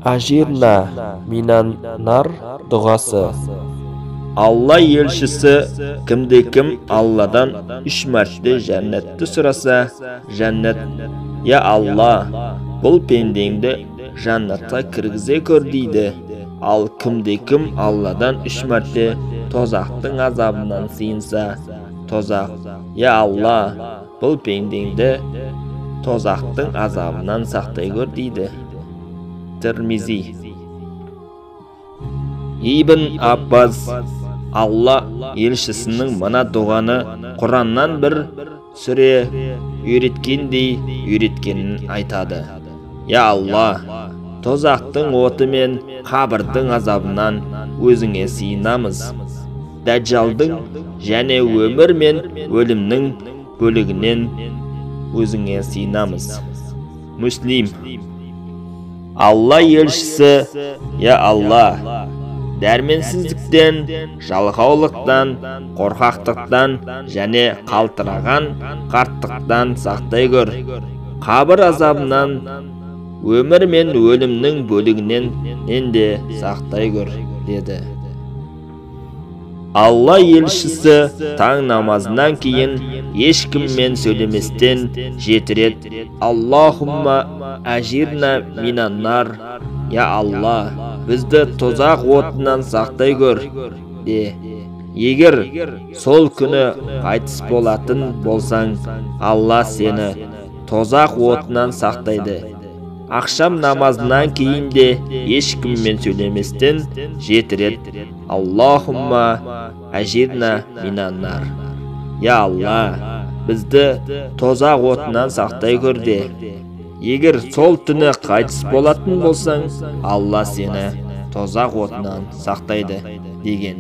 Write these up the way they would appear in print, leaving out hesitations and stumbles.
Ажирна минан нар дұғасы. Алла елшісі кімде-кім Алладан 3 мәрте жәннетті сұраса, жәннет: «Я Алла, бұл пендеңді жәннатқа кіргізе көр» дейді. Ал кімде-кім Алладан 3 мәрте тозақтың азабынан сиынса, тозақ: «Я Алла, бұл пендеңді тозақтың азабынан сақтай көр» дейді. Тирмизи. Ибн Аббас Алла елшісінің мына дұғаны Құраннан бір сүре үйреткендей үйреткенін айтады. «Я Алла, тозақтың оты мен қабірдің азабынан өзіңе сиынамыз. Дәджалдың және өмір мен өлімнің бөлігінен өзіңе сиынамыз». Муслим. Алла елшісі: «Я Алла, дәрменсіздіктен, жалқаулықтан, қорқақтықтан және қалтыраған қарттықтан сақтай көр. Қабір азабынан, өмір мен өлімнің бөлігінен де сақтай көр» деді. Алла елшісі таң намазынан кейін ешкіммен сөйлеместен 7 рет: «Аллахумма ажирна минаннар», «Я Алла, бізді тозақ отынан сақтай көр» де. Егер сол күні қайтыс болатын болсаң, Алла сені тозақ отынан сақтайды. Ақшам намазынан кейін де ешкіммен сөйлеместен 7 рет: «Аллахумма ажирна минаннар», «Я Алла, бізді тозақ отынан сақтай көр» де. Егер сол түні қайтыс болатын болсаң, Алла сені тозақ отынан сақтайды деген.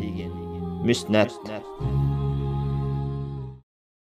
Мүснәд.